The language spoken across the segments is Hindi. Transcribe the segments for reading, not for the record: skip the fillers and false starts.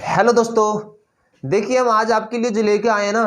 हेलो दोस्तों, देखिए हम आज आपके लिए जो लेके आए हैं ना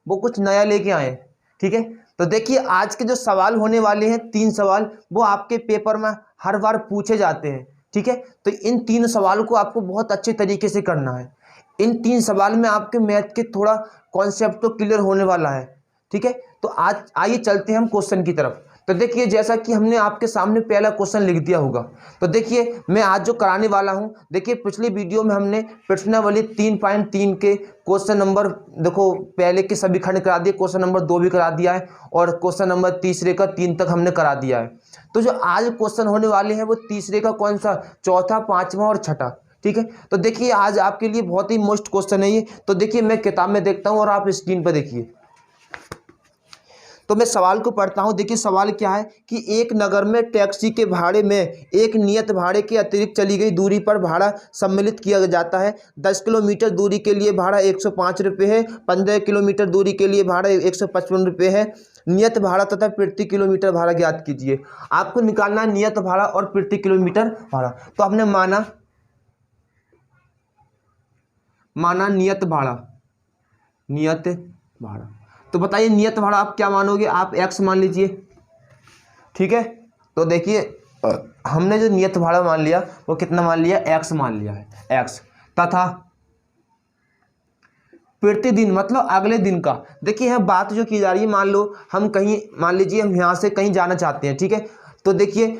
वो कुछ नया लेके आए हैं। ठीक है, तो देखिए आज के जो सवाल होने वाले हैं 3 सवाल वो आपके पेपर में हर बार पूछे जाते हैं। ठीक है, तो इन 3 सवाल को आपको बहुत अच्छे तरीके से करना है। इन 3 सवाल में आपके मैथ के थोड़ा कॉन्सेप्ट तो क्लियर होने वाला है। ठीक है, तो आज आइए चलते हैं हम क्वेश्चन की तरफ। तो देखिए जैसा कि हमने आपके सामने पहला क्वेश्चन लिख दिया होगा, तो देखिए मैं आज जो कराने वाला हूं, देखिए पिछली वीडियो में हमने प्रश्नावली 3.3 के क्वेश्चन नंबर देखो पहले के सभी खंड करा दिए, क्वेश्चन नंबर 2 भी करा दिया है और क्वेश्चन नंबर तीसरे का 3 तक हमने करा दिया है। तो जो आज क्वेश्चन होने वाले हैं वो तीसरे का कौन सा, चौथा, पांचवा और छठा। ठीक है, तो देखिए आज आपके लिए बहुत ही मोस्ट क्वेश्चन है ये। तो देखिए मैं किताब में देखता हूँ और आप स्क्रीन पर देखिए। तो मैं सवाल को पढ़ता हूं। देखिए सवाल क्या है कि एक नगर में टैक्सी के भाड़े में एक नियत भाड़े के अतिरिक्त चली गई दूरी पर भाड़ा सम्मिलित किया जाता है। 10 किलोमीटर दूरी के लिए भाड़ा 105 रुपये है, 15 किलोमीटर दूरी के लिए भाड़ा 155 रुपये है। नियत भाड़ा तथा प्रति किलोमीटर भाड़ा ज्ञात कीजिए। आपको निकालना है नियत भाड़ा और प्रति किलोमीटर भाड़ा। तो हमने माना नियत भाड़ा। तो बताइए नियत भाड़ा आप क्या मानोगे, आप x मान लीजिए। ठीक है, तो देखिए हमने जो नियत भाड़ा मान लिया वो कितना मान लिया, x मान लिया है, x। तथा प्रतिदिन मतलब अगले दिन का। देखिए यह बात जो की जा रही है, मान लो हम कहीं, मान लीजिए हम यहाँ से कहीं जाना चाहते हैं। ठीक है, तो देखिए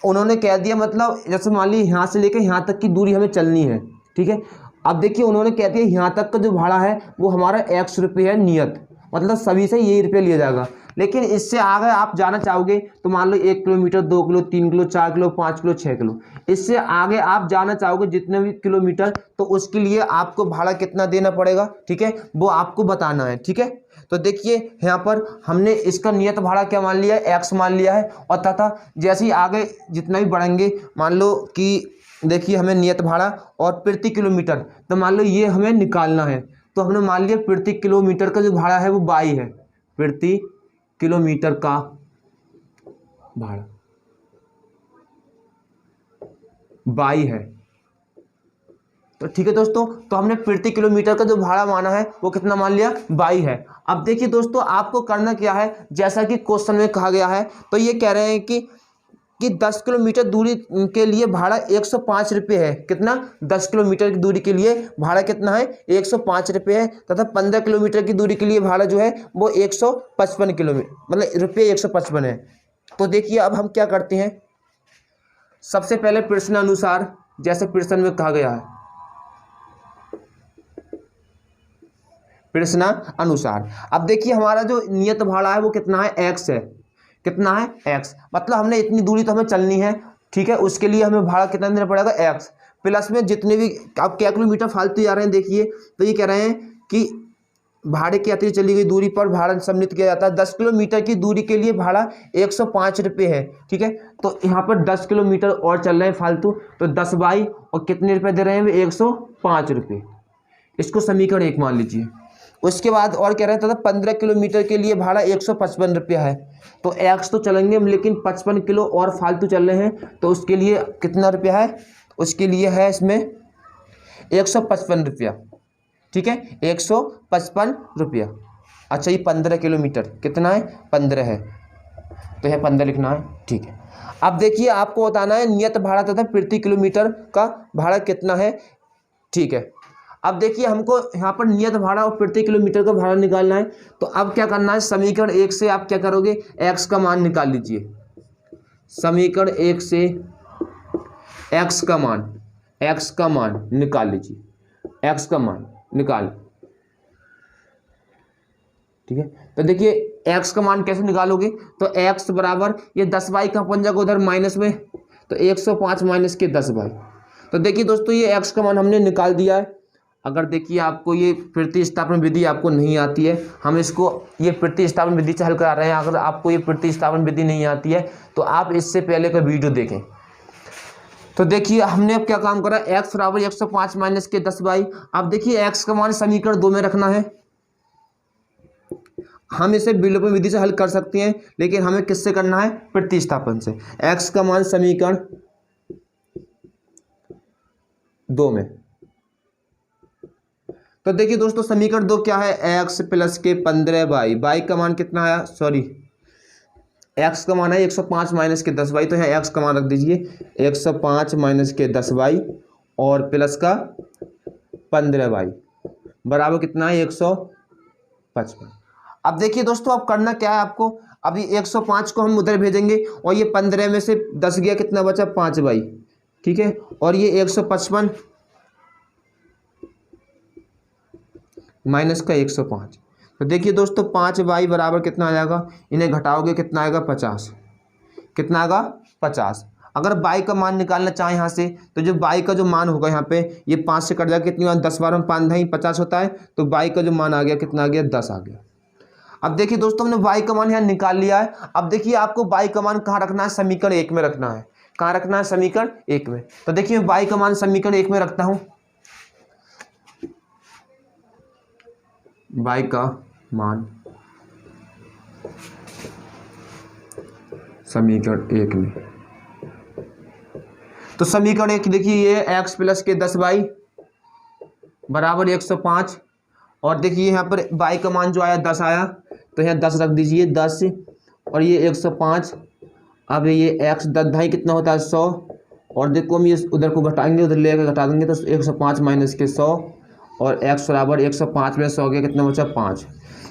उन्होंने कह दिया मतलब जैसे मान लीजिए यहाँ से लेकर यहाँ तक की दूरी हमें चलनी है। ठीक है, अब देखिए उन्होंने कह दिया यहाँ तक का जो भाड़ा है वो हमारा x रुपये है नियत, मतलब सभी से यही रुपये लिया जाएगा। लेकिन इससे आगे आप जाना चाहोगे तो मान लो 1 kilometre, 2 kilo, 3 kilo, 4 kilo, 5 kilo, 6 kilo, इससे आगे आप जाना चाहोगे जितने भी किलोमीटर, तो उसके लिए आपको भाड़ा कितना देना पड़ेगा। ठीक है, वो आपको बताना है। ठीक है, तो देखिए यहाँ पर हमने इसका नियत भाड़ा क्या मान लिया है, x मान लिया है। और तथा जैसे ही आगे जितना भी बढ़ेंगे, मान लो कि देखिए हमें नियत भाड़ा और प्रति किलोमीटर, तो मान लो ये हमें निकालना है। तो हमने मान लिया प्रति किलोमीटर का जो भाड़ा है वो 22 है, प्रति किलोमीटर का भाड़ा 22 है। तो ठीक है दोस्तों, तो हमने प्रति किलोमीटर का जो भाड़ा माना है वो कितना मान लिया, 22 है। अब देखिए दोस्तों आपको करना क्या है, जैसा कि क्वेश्चन में कहा गया है, तो ये कह रहे हैं कि 10 किलोमीटर दूरी के लिए भाड़ा 105 रुपये है। कितना, 10 किलोमीटर की दूरी के लिए भाड़ा कितना है, 105 रुपये है। तथा 15 किलोमीटर की दूरी के लिए भाड़ा जो है वो 155 किलोमीटर मतलब रुपये 155 है। तो देखिए अब हम क्या करते हैं, सबसे पहले प्रश्न अनुसार, जैसे प्रश्न में कहा गया है, प्रश्न अनुसार। अब देखिए हमारा जो नियत भाड़ा है वो कितना है, x है। कितना है, x, मतलब हमने इतनी दूरी तो हमें चलनी है। ठीक है, उसके लिए हमें भाड़ा कितना देना पड़ेगा, x प्लस में जितने भी अब क्या किलोमीटर फालतू जा रहे हैं। देखिए तो ये कह रहे हैं कि भाड़े के अतिरिक्त चली गई दूरी पर भाड़ा सम्मिलित किया जाता है। 10 किलोमीटर की दूरी के लिए भाड़ा 105 रुपये है। ठीक है, तो यहाँ पर 10 किलोमीटर और चल रहे हैं फालतू, तो 10 बाई और कितने रुपये दे रहे हैं, 105 रुपये। इसको समीकरण 1 मान लीजिए। उसके बाद और कह रहे हैं तथा 15 किलोमीटर के लिए भाड़ा 155 रुपया है। तो x तो चलेंगे लेकिन 55 किलो और फालतू चल रहे हैं, तो उसके लिए कितना रुपया है, उसके लिए है इसमें 155 रुपया। ठीक है, 155 रुपया। अच्छा ये 15 किलोमीटर कितना है, 15 है, तो यह 15 लिखना है। ठीक है, अब देखिए आपको बताना है नियत भाड़ा तथा प्रति किलोमीटर का भाड़ा कितना है। ठीक है, अब देखिए हमको यहाँ पर नियत भाड़ा और प्रति किलोमीटर का भाड़ा निकालना है। तो अब क्या करना है, समीकरण 1 से आप क्या करोगे, x का मान निकाल लीजिए। समीकरण 1 से x का मान निकाल लीजिए, x का मान निकाल। ठीक है, तो देखिए x का मान कैसे निकालोगे, तो x बराबर ये 10 बाई का अपन जाएगा उधर माइनस में, तो 105 माइनस के 10 बाई। तो देखिए दोस्तों ये x का मान हमने निकाल दिया है। अगर देखिए आपको ये प्रतिस्थापन विधि आपको नहीं आती है, हम इसको ये प्रतिस्थापन विधि से हल करा रहे हैं। अगर आपको ये प्रतिस्थापन विधि नहीं आती है तो आप इससे पहले का वीडियो देखें। तो देखिए हमने अब क्या काम करा, x बराबर 105 माइनस के 10 बाई। अब देखिए x का मान समीकरण 2 में रखना है। हम इसे विलोपन विधि से हल कर सकते हैं, लेकिन हमें किससे करना है, प्रतिस्थापन से। x का मान समीकरण 2 में तो देखिए दोस्तों समीकरण 2 क्या है, एक्स प्लस के 15y, y का मान कितना आया, सॉरी x का मान है 105 माइनस के 10y, तो यहाँ x का मान रख दीजिए 105 माइनस के 10y और प्लस का 15y बराबर कितना है 155। अब देखिए दोस्तों अब करना क्या है आपको, अभी 105 को हम उधर भेजेंगे और ये 15 में से 10 गया, कितना बचा 5y, ठीक है, और ये 155 माइनस का 105। तो देखिए दोस्तों 5y बराबर कितना आ जाएगा, इन्हें घटाओगे कितना आएगा 50, कितना आएगा 50। अगर y का मान निकालना चाहें यहाँ से तो जो y का जो मान होगा यहाँ पे ये 5 से कट जाएगा, कितनी बार 10 बार में 5 नहीं 50 होता है, तो y का जो मान आ गया कितना आ गया 10 आ गया। अब देखिए दोस्तों हमने y का मान यहाँ निकाल लिया है। अब देखिए आपको y का मान कहाँ रखना है, समीकरण 1 में रखना है। कहाँ रखना है, समीकरण 1 में। तो देखिए मैं y का मान समीकरण 1 में रखता हूँ, y का मान समीकरण 1 में। तो समीकरण 1 देखिए ये x प्लस के 10y बराबर 105 और देखिए यहाँ पर y का मान जो आया 10 आया, तो यहाँ 10 रख दीजिए 10 और ये 105। अब ये x 10 ढाई कितना होता है 100 और देखो हम ये उधर को घटाएंगे, उधर लेकर घटा देंगे तो 105 माइनस के 100 और x बराबर 105 में 100 गया, कितना बचा 5।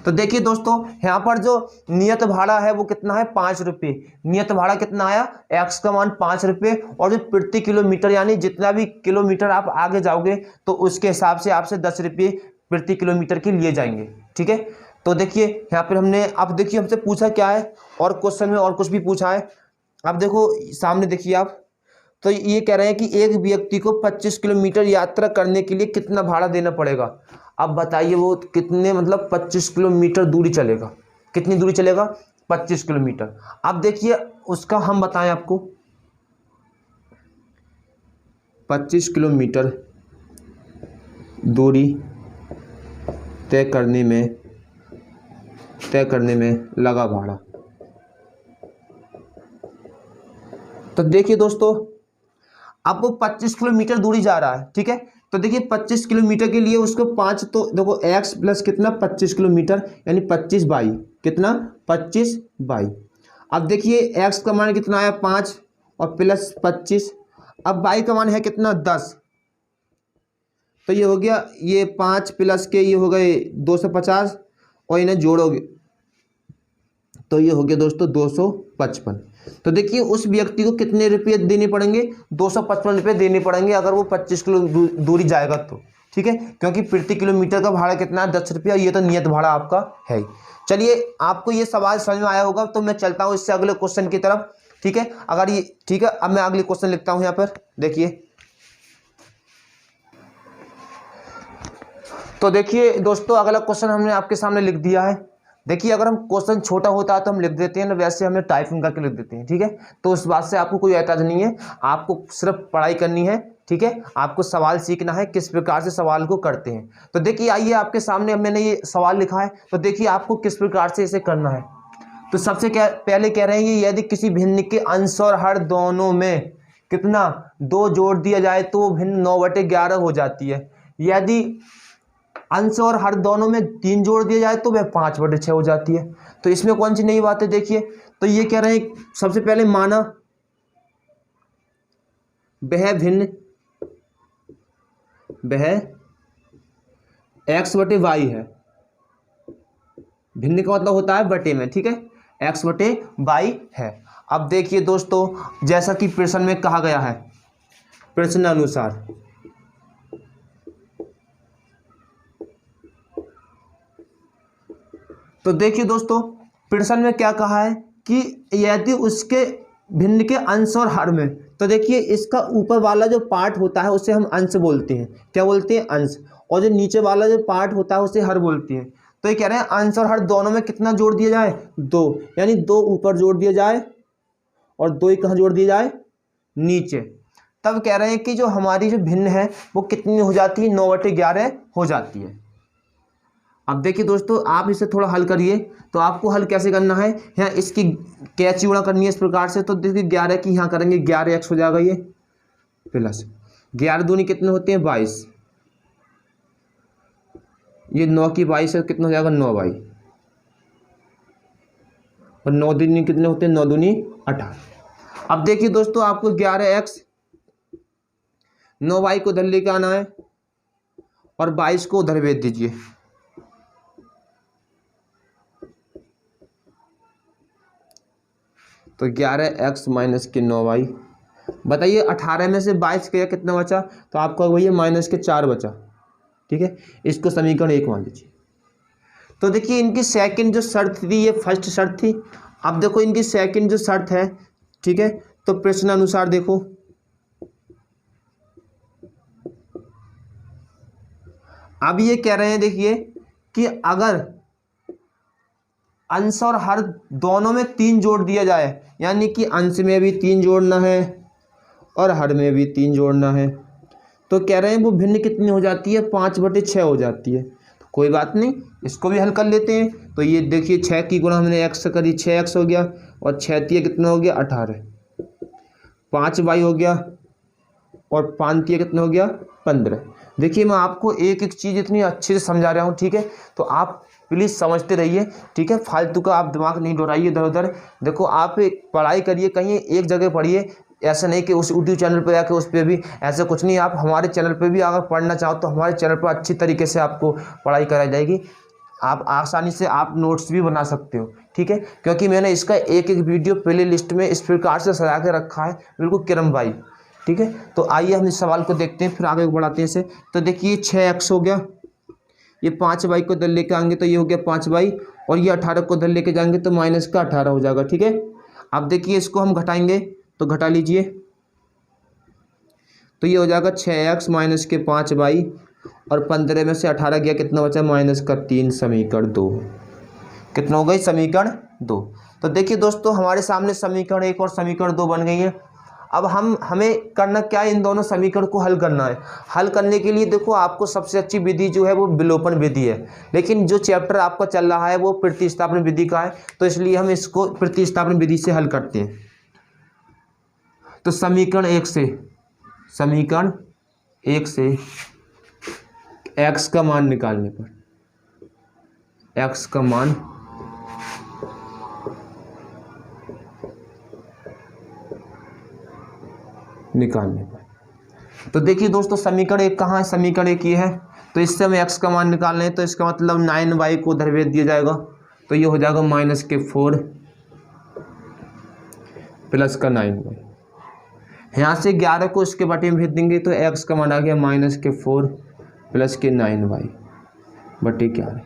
तो देखिए दोस्तों यहाँ पर जो नियत भाड़ा है वो कितना है 5 रुपये। नियत भाड़ा कितना आया, x का मान 5 रुपये और जो प्रति किलोमीटर यानी जितना भी किलोमीटर आप आगे जाओगे तो उसके हिसाब से आपसे 10 रुपये प्रति किलोमीटर के लिए जाएंगे, ठीक है। तो देखिए यहाँ पर हमने, अब देखिए हमसे पूछा क्या है और क्वेश्चन में और कुछ भी पूछा है। अब देखो सामने देखिए आप, तो ये कह रहे हैं कि एक व्यक्ति को 25 किलोमीटर यात्रा करने के लिए कितना भाड़ा देना पड़ेगा। अब बताइए वो कितने मतलब 25 किलोमीटर दूरी चलेगा, कितनी दूरी चलेगा 25 किलोमीटर। अब देखिए उसका हम बताएं आपको, 25 किलोमीटर दूरी तय करने में लगा भाड़ा। तो देखिए दोस्तों आपको 25 किलोमीटर दूरी जा रहा है, ठीक है। तो देखिए 25 किलोमीटर के लिए उसको 5, तो देखो x प्लस कितना 25 किलोमीटर यानी 25y, कितना 25y। अब देखिए x का मान कितना आया 5 और प्लस 25, अब y का मान है कितना 10, तो ये हो गया ये 5 प्लस के ये हो गए 250 और इन्हें जोड़ोगे तो ये हो गया दोस्तों 255। तो देखिए उस व्यक्ति को कितने रुपये देने पड़ेंगे, 255 रुपये देने पड़ेंगे अगर वो 25 किलो दूरी जाएगा तो, ठीक है, क्योंकि प्रति किलोमीटर का भाड़ा कितना है 10 रुपया, ये तो नियत भाड़ा आपका है। चलिए आपको ये सवाल समझ में आया होगा, तो मैं चलता हूँ इससे अगले क्वेश्चन की तरफ, ठीक है। अगर ये ठीक है, अब मैं अगले क्वेश्चन लिखता हूँ यहाँ पर, देखिए। तो देखिए दोस्तों अगला क्वेश्चन हमने आपके सामने लिख दिया है। देखिए अगर हम क्वेश्चन छोटा होता है तो हम लिख देते हैं ना, वैसे हमें टाइपिंग करके लिख देते हैं, ठीक है। तो उस बात से आपको कोई एतराज नहीं है, आपको सिर्फ पढ़ाई करनी है, ठीक है। आपको सवाल सीखना है किस प्रकार से सवाल को करते हैं। तो देखिए आइए आपके सामने मैंने ये सवाल लिखा है, तो देखिए आपको किस प्रकार से इसे करना है। तो सबसे पहले कह रहे हैं यदि किसी भिन्न के अंश और हर दोनों में कितना 2 जोड़ दिया जाए तो वो भिन्न 9/11 हो जाती है। यदि अंश और हर दोनों में 3 जोड़ दिया जाए तो वह 5/6 हो जाती है। तो इसमें कौन सी नई बात है, देखिए। तो ये कह रहे हैं सबसे पहले माना वह x/y है। भिन्न का मतलब होता है बटे में, ठीक है, x/y है। अब देखिए दोस्तों जैसा कि प्रश्न में कहा गया है, प्रश्न अनुसार तो देखिए दोस्तों प्रश्न में क्या कहा है कि यदि उसके भिन्न के अंश और हर में, तो देखिए इसका ऊपर वाला जो पार्ट होता है उसे हम अंश बोलते हैं, क्या बोलते हैं अंश, और जो नीचे वाला जो पार्ट होता है उसे हर बोलते हैं। तो ये कह रहे हैं अंश और हर दोनों में कितना जोड़ दिया जाए 2, यानी 2 ऊपर जोड़ दिया जाए और 2 ही कहाँ जोड़ दिया जाए नीचे। तब कह रहे हैं कि जो हमारी जो भिन्न है वो कितनी हो जाती है 9/11 हो जाती है। अब देखिए दोस्तों आप इसे थोड़ा हल करिए, तो आपको हल कैसे करना है, यहाँ इसकी कैची गुणा करनी है इस प्रकार से। तो देखिए 11 की यहाँ करेंगे 11x हो जाएगा, ये प्लस 11 दूनी कितने होते हैं 22, ये 9 की 22 से कितना हो जाएगा 9 बाई, और 9 दूनी कितने होते हैं 9 दूनी 18। अब देखिए दोस्तों आपको 11x 9y को उधर लेके आना है और 22 को उधर भेज दीजिए। तो 11x माइनस के 9y, बताइए 18 में से 22 गया कितना बचा, तो आपका वही माइनस के 4 बचा। ठीक है, इसको समीकरण 1 मान लीजिए। तो देखिए इनकी सेकंड जो शर्त थी ये फर्स्ट शर्त थी। अब देखो इनकी सेकंड जो शर्त है, ठीक है, तो प्रश्न अनुसार देखो, अब ये कह रहे हैं देखिए कि अगर अंश और हर दोनों में 3 जोड़ दिया जाए, यानी कि अंश में भी 3 जोड़ना है और हर में भी 3 जोड़ना है, तो कह रहे हैं वो भिन्न कितनी हो जाती है 5/6 हो जाती है। तो कोई बात नहीं, इसको भी हल कर लेते हैं। तो ये देखिए 6 की गुणा हमने x से करी, 6x हो गया, और 6 तिया कितना हो गया 18, 5y हो गया, और 5 तिया कितना हो गया 15। देखिए मैं आपको एक एक चीज़ इतनी अच्छे से समझा रहा हूँ, ठीक है, तो आप प्लीज़ समझते रहिए, ठीक है, फालतू का आप दिमाग नहीं दौड़ाइए इधर उधर। देखो आप पढ़ाई करिए, कहीं एक जगह पढ़िए, ऐसा नहीं कि उस यूट्यूब चैनल पर जाके उस पर भी ऐसा कुछ नहीं। आप हमारे चैनल पर भी अगर पढ़ना चाहो तो हमारे चैनल पर अच्छी तरीके से आपको पढ़ाई कराई जाएगी, आप आसानी से आप नोट्स भी बना सकते हो, ठीक है, क्योंकि मैंने इसका एक एक वीडियो प्ले लिस्ट में इस प्रकार से सजा के रखा है, बिल्कुल क्रम भाई, ठीक है। तो आइए हम इस सवाल को देखते हैं, फिर आगे बढ़ाते हैं इसे। तो देखिए 6x हो गया, ये 5y को इधर लेके आएंगे तो ये हो गया 5y, और ये 18 को इधर लेके जाएंगे तो माइनस का 18 हो जाएगा, ठीक है। अब देखिए इसको हम घटाएंगे, तो घटा लीजिए, तो ये हो जाएगा 6x माइनस के 5y, और 15 में से 18 गया कितना बचा माइनस का 3, समीकरण 2। कितना हो गई समीकरण 2। तो देखिए दोस्तों हमारे सामने समीकरण 1 और समीकरण 2 बन गई है। अब हमें करना क्या है, इन दोनों समीकरण को हल करना है। हल करने के लिए देखो आपको सबसे अच्छी विधि जो है वो विलोपन विधि है, लेकिन जो चैप्टर आपका चल रहा है वो प्रतिस्थापन विधि का है, तो इसलिए हम इसको प्रतिस्थापन विधि से हल करते हैं। तो समीकरण 1 से x का मान निकालने पर, x का मान निकालने पर, तो देखिए दोस्तों समीकरण 1 कहाँ है, समीकरण 1 ये है, तो इससे हमें x का मान निकालना है, तो इसका मतलब 9y को उधर भेज दिया जाएगा, तो ये हो जाएगा माइनस के 4 प्लस का 9y। यहाँ से 11 को इसके बटे में भेज देंगे तो x का मान आ गया माइनस के 4 प्लस के 9y बटे 11।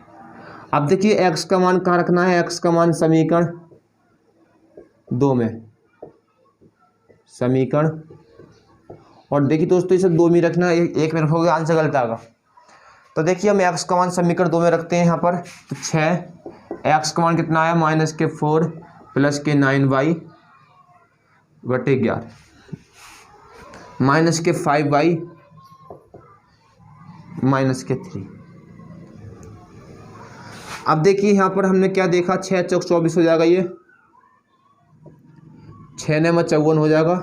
अब देखिए x का मान कहाँ रखना है, x का मान समीकरण 2 में, समीकरण, और देखिए दोस्तों इसे 2 में रखना, एक में रखोगे आंसर गलत आएगा। तो देखिए हम x का मान समीकरण 2 में रखते हैं यहाँ पर, तो 6 x का मान कितना आया माइनस के 4 प्लस के 9y बटे 11, माइनस के 5y माइनस के 3। अब देखिए यहाँ पर हमने क्या देखा, 6 चौक 24 हो जाएगा, ये 6 ने 54 हो जाएगा,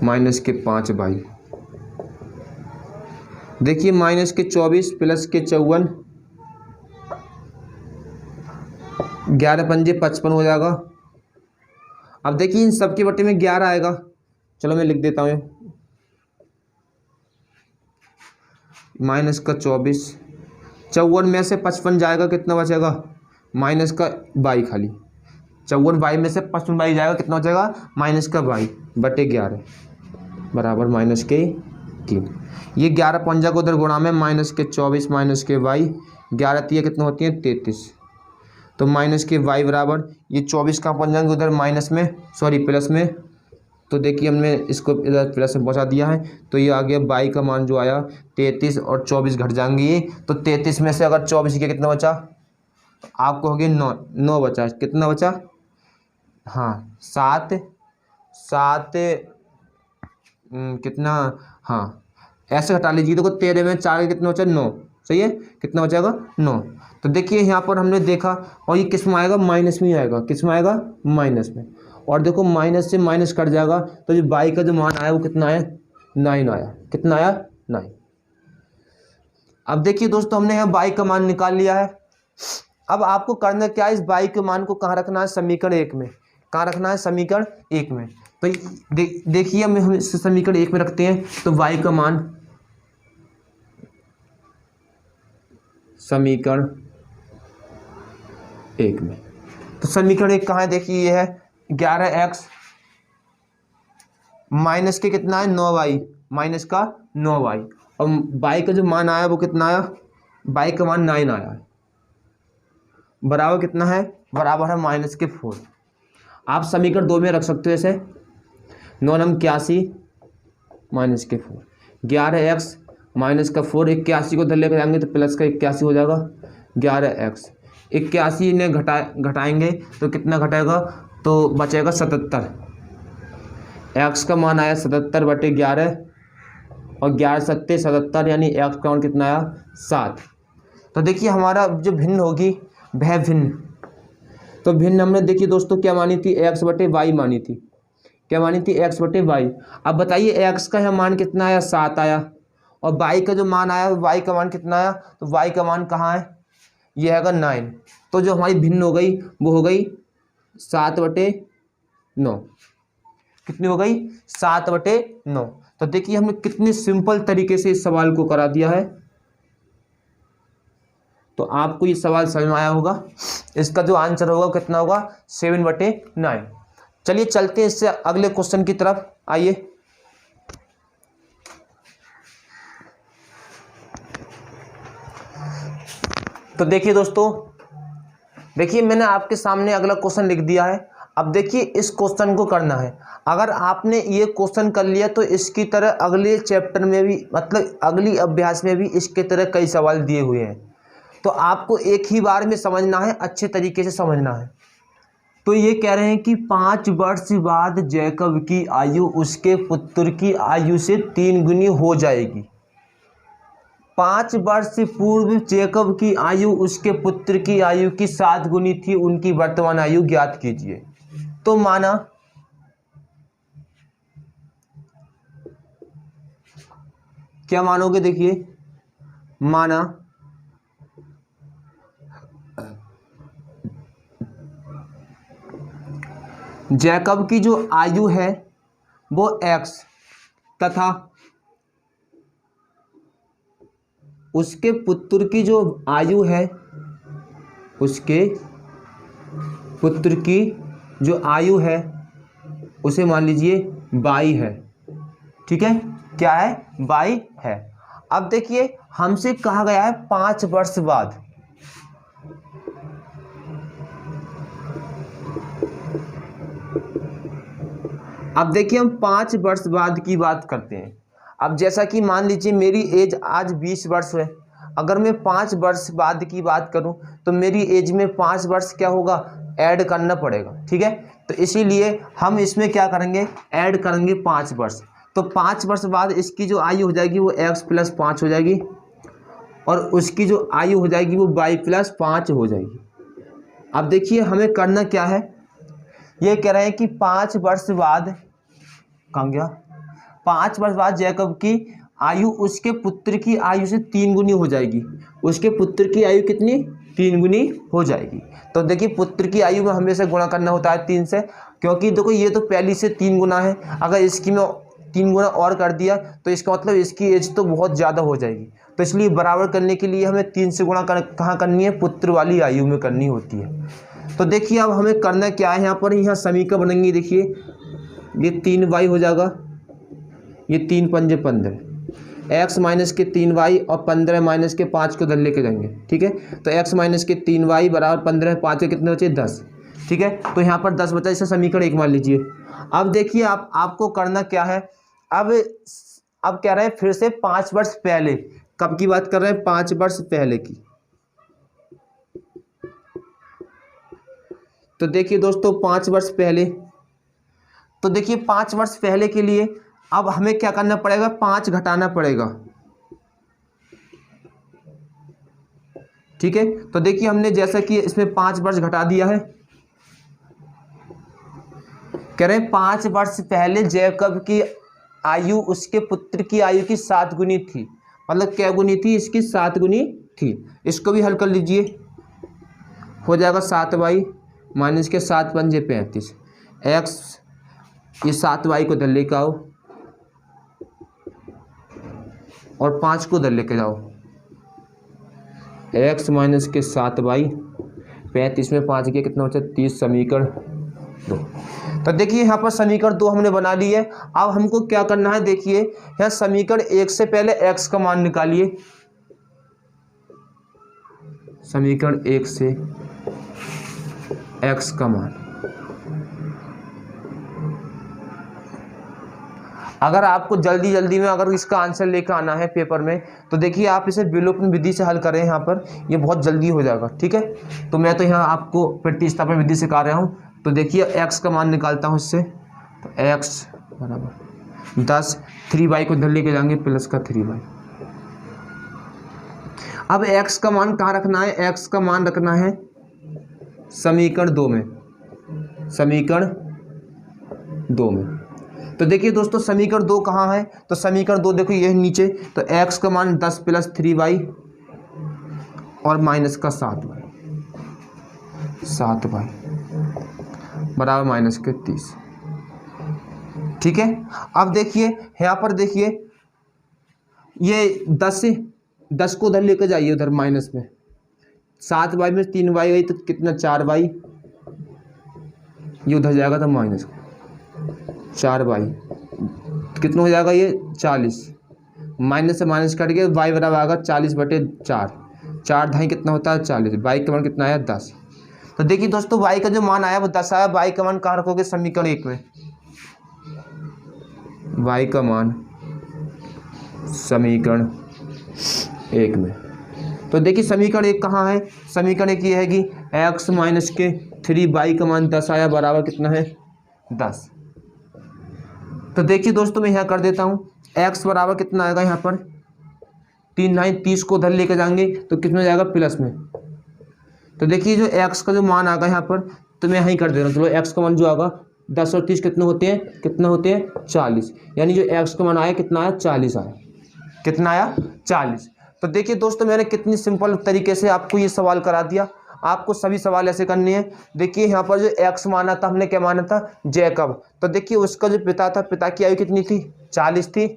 माइनस के 5y। देखिए माइनस के 24 प्लस के 54, 11 पंजे 55 हो जाएगा। अब देखिए इन सब के बटे में 11 आएगा, चलो मैं लिख देता हूँ, माइनस का 24, 54 में से 55 जाएगा, कितना बचेगा माइनस का y, खाली 54y में से 55y जाएगा, कितना हो जाएगा माइनस का y बटे 11 बराबर माइनस के 3। ये 11 पंजा को उधर गुणा में, माइनस के 24 माइनस के y, 11 तिया कितना होती है 33, तो माइनस के y बराबर ये 24 का पंजांग उधर माइनस में, सॉरी प्लस में, तो देखिए हमने इसको इधर प्लस में पहुंचा दिया है, तो ये आ गया y का मान जो आया 33, और 24 घट जाएंगे ये, तो 33 में से अगर 24 के कितना बचा, तो आपको हो गया 9 बचा, कितना बचा, हाँ 7 कितना, हाँ ऐसे हटा लीजिए, देखो 13 में 4 कितना बचा 9, सही है, कितना बचाएगा 9। तो देखिए यहाँ पर हमने देखा, और ये किस में आएगा माइनस में ही आएगा, किस में आएगा माइनस में, और देखो माइनस से माइनस कट जाएगा, तो जो y का जो मान आया वो कितना आया 9 आया, कितना आया 9। अब देखिए दोस्तों हमने यहाँ y का मान निकाल लिया है। अब आपको करना क्या है, इस y के मान को कहाँ रखना है, समीकरण 1 में। कहाँ रखना है, समीकरण 1 में। तो देखिए हम इस समीकरण 1 में रखते हैं, तो y का मान समीकरण 1 में, तो समीकरण 1 कहाँ है, देखिए ये है 11x माइनस के कितना है 9y, माइनस का 9y, और y का जो मान आया वो कितना आया, y का मान 9 आया है, बराबर कितना है, बराबर है -4। आप समीकरण 2 में रख सकते हो ऐसे, 9 नम 81 -4, 11x माइनस का 4, 81 को इधर लेकर जाएंगे तो प्लस का 81 हो जाएगा, 11x 81 ने घटाएंगे तो कितना घटाएगा, तो बचेगा 77। x का मान आया 77/11 और 11 सत्ते 77, यानी x का मान कितना आया 7। तो देखिए हमारा जो भिन्न होगी वह भिन्न, तो भिन्न हमने देखिए दोस्तों क्या मानी थी, x/y मानी थी, क्या मानी थी, x/y। अब बताइए x का यहाँ मान कितना आया 7 आया, और y का जो मान आया y का मान कितना आया, तो y का मान कहाँ है, ये आएगा 9। तो जो हमारी भिन्न हो गई वो हो गई 7/9, कितनी हो गई 7/9। तो देखिए हमने कितने सिंपल तरीके से इस सवाल को करा दिया है। तो आपको ये सवाल समझ में आया होगा, इसका जो आंसर होगा कितना होगा 7/9। चलिए चलते हैं इससे अगले क्वेश्चन की तरफ, आइए। तो देखिए दोस्तों, देखिए मैंने आपके सामने अगला क्वेश्चन लिख दिया है। अब देखिए इस क्वेश्चन को करना है, अगर आपने ये क्वेश्चन कर लिया तो इसकी तरह अगले चैप्टर में भी, मतलब अगली अभ्यास में भी इसके तरह कई सवाल दिए हुए हैं। तो आपको एक ही बार में समझना है, अच्छे तरीके से समझना है। तो ये कह रहे हैं कि 5 वर्ष बाद जैकब की आयु उसके पुत्र की आयु से 3 गुनी हो जाएगी। 5 वर्ष पूर्व जैकब की आयु उसके पुत्र की आयु की 7 गुनी थी, उनकी वर्तमान आयु ज्ञात कीजिए। तो माना क्या मानोगे, देखिए माना जैकब की जो आयु है वो x तथा उसके पुत्र की जो आयु है, उसके पुत्र की जो आयु है उसे मान लीजिए 22 है, ठीक है, क्या है 22 है। अब देखिए हमसे कहा गया है 5 वर्ष बाद, अब देखिए हम 5 वर्ष बाद की बात करते हैं। अब जैसा कि मान लीजिए मेरी एज आज 20 वर्ष है, अगर मैं 5 वर्ष बाद की बात करूं तो मेरी एज में 5 वर्ष क्या होगा, ऐड करना पड़ेगा, ठीक है। तो इसीलिए हम इसमें क्या करेंगे, ऐड करेंगे 5 वर्ष। तो 5 वर्ष बाद इसकी जो आयु हो जाएगी वो x + 5 हो जाएगी, और उसकी जो आयु हो जाएगी वो y + 5 हो जाएगी। अब देखिए हमें करना क्या है, ये कह रहे हैं कि 5 वर्ष बाद, कहाँ गया, 5 वर्ष बाद जैकब की आयु उसके पुत्र की आयु से 3 गुनी हो जाएगी। उसके पुत्र की आयु कितनी, 3 गुनी हो जाएगी। तो देखिए पुत्र की आयु में हमेशा गुणा करना होता है 3 से, क्योंकि देखो ये तो पहली से 3 गुना है, अगर इसकी में 3 गुना और कर दिया तो इसका मतलब इसकी एज तो बहुत ज़्यादा हो जाएगी। तो इसलिए बराबर करने के लिए हमें 3 से गुणा कहाँ करनी है, पुत्र वाली आयु में करनी होती है। तो देखिए अब हमें करना क्या है, यहाँ पर यहाँ समीकरण बनेंगी, देखिए ये 3y हो जाएगा, ये 3 × 5 = 15, x माइनस के 3y और 15 माइनस के 5 को इधर लेके जाएंगे, ठीक है। तो x माइनस के 3y बराबर 15, 5 के कितने बचे 10, ठीक है। तो यहाँ पर 10 बचा, इसे समीकरण 1 मान लीजिए। अब देखिए आपको करना क्या है, अब कह रहे हैं फिर से 5 वर्ष पहले, कब की बात कर रहे हैं, 5 वर्ष पहले की। तो देखिए दोस्तों 5 वर्ष पहले, तो देखिए 5 वर्ष पहले के लिए अब हमें क्या करना पड़ेगा, 5 घटाना पड़ेगा, ठीक है। तो देखिए हमने जैसा कि इसमें 5 वर्ष घटा दिया है, कह रहे हैं 5 वर्ष पहले जैकब की आयु उसके पुत्र की आयु की 7 गुनी थी, मतलब क्या गुनी थी, इसकी 7 गुनी थी। इसको भी हल कर लीजिए, हो जाएगा 7y माइनस के 7 पंजे 35 x, ये 7y को इधर लेके आओ और 5 को इधर लेके जाओ, x माइनस के 7y 35 में 5 गया कितना बचा 30, समीकरण 2। तो देखिए यहाँ पर समीकरण 2 हमने बना ली है। अब हमको क्या करना है, देखिए यहाँ समीकरण 1 से पहले x का मान निकालिए, समीकरण 1 से x का मान। अगर आपको जल्दी जल्दी में अगर इसका आंसर लेकर आना है पेपर में, तो देखिए आप इसे विलोपन विधि से हल करें, यहाँ पर ये बहुत जल्दी हो जाएगा, ठीक है। तो मैं तो यहाँ आपको प्रतिस्थापन विधि सिखा रहा हूँ। तो देखिए x का मान निकालता हूँ इससे, तो x बराबर 10, 3y को इधर लेके जाएंगे प्लस का 3y। अब x का मान कहाँ रखना है, x का मान रखना है समीकरण 2 में, समीकरण 2 में। तो देखिए दोस्तों समीकरण 2 कहाँ है, तो समीकरण 2 देखो ये नीचे, तो x का मान 10 प्लस 3y और माइनस का 7y बराबर माइनस के 30, ठीक है। अब देखिए यहाँ पर देखिए ये 10 को उधर लेकर जाइए, उधर माइनस में 7y में 3y गई तो कितना 4y, ये उधर जाएगा तो माइनस 4y, कितना हो जाएगा ये 40, माइनस से माइनस कट के y बराबर आएगा 40/4, 4 ढाई कितना होता है 40, y का मान कितना आया 10। तो देखिए दोस्तों y का जो मान आया वो 10 आया, y का मान कहाँ रखोगे समीकरण 1 में, y का मान समीकरण 1 में। तो देखिए समीकरण 1 कहाँ है, समीकरण 1 ये है कि x माइनस के 3y का मान 10 आया बराबर कितना है 10। तो देखिए दोस्तों मैं यहाँ कर देता हूँ, x बराबर कितना आएगा यहाँ पर 3 9 30 को उधर लेके जाएंगे तो कितना जाएगा प्लस में। तो देखिए जो x का जो मान आएगा यहाँ पर, तो मैं यहीं कर दे रहा हूँ, चलो x का मान जो आएगा 10 और 30 कितने होते हैं 40, यानी जो x का मान आया कितना आया 40 आया, कितना आया 40। तो देखिए दोस्तों मैंने कितनी सिंपल तरीके से आपको ये सवाल करा दिया। आपको सभी सवाल ऐसे करने हैं। देखिए यहाँ पर जो x माना था हमने क्या माना था जैकब, तो देखिए उसका जो पिता था, पिता की आयु कितनी थी 40 थी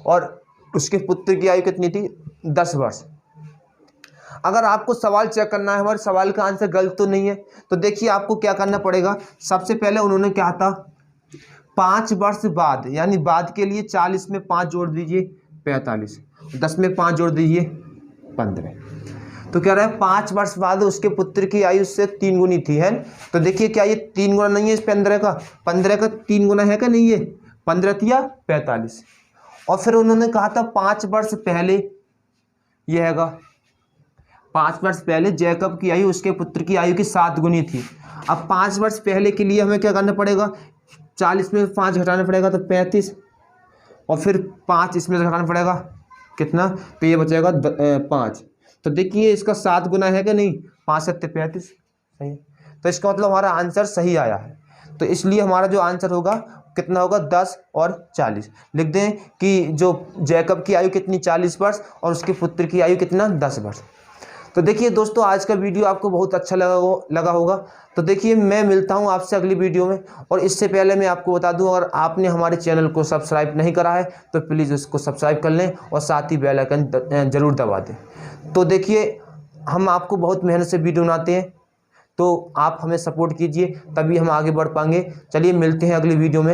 और उसके पुत्र की आयु कितनी थी 10 वर्ष। अगर आपको सवाल चेक करना है हमारे सवाल का आंसर गलत तो नहीं है, तो देखिए आपको क्या करना पड़ेगा। सबसे पहले उन्होंने क्या था 5 वर्ष बाद, यानी बाद के लिए 40 में 5 जोड़ दीजिए 45, 10 में 5 जोड़ दीजिए 15। तो क्या रहा है 5 वर्ष बाद उसके पुत्र की आयु से 3 गुनी थी, है। तो देखिए क्या ये 3 गुना नहीं है इस 15 का, 15 का 3 गुना है क्या नहीं, ये 15 या 45। और फिर उन्होंने कहा था 5 वर्ष पहले, ये हैगा 5 वर्ष पहले जैकब की आयु उसके पुत्र की आयु की 7 गुनी थी। अब 5 वर्ष पहले के लिए हमें क्या करना पड़ेगा, 40 में 5 घटाना पड़ेगा तो 35, और फिर 5 इसमें से घटाना पड़ेगा कितना, तो ये बचेगा 5। तो देखिए इसका 7 गुना है कि नहीं, 5 7 35, सही। तो इसका मतलब हमारा आंसर सही आया है। तो इसलिए हमारा जो आंसर होगा कितना होगा 10 और 40। लिख दें कि जो जैकब की आयु कितनी 40 वर्ष और उसके पुत्र की आयु कितना 10 वर्ष। तो देखिए दोस्तों आज का वीडियो आपको बहुत अच्छा लगा होगा। तो देखिए मैं मिलता हूं आपसे अगली वीडियो में। और इससे पहले मैं आपको बता दूं, अगर आपने हमारे चैनल को सब्सक्राइब नहीं करा है तो प्लीज़ उसको सब्सक्राइब कर लें और साथ ही बेल आइकन ज़रूर दबा दें। तो देखिए हम आपको बहुत मेहनत से वीडियो बनाते हैं, तो आप हमें सपोर्ट कीजिए तभी हम आगे बढ़ पाएंगे। चलिए मिलते हैं अगली वीडियो में।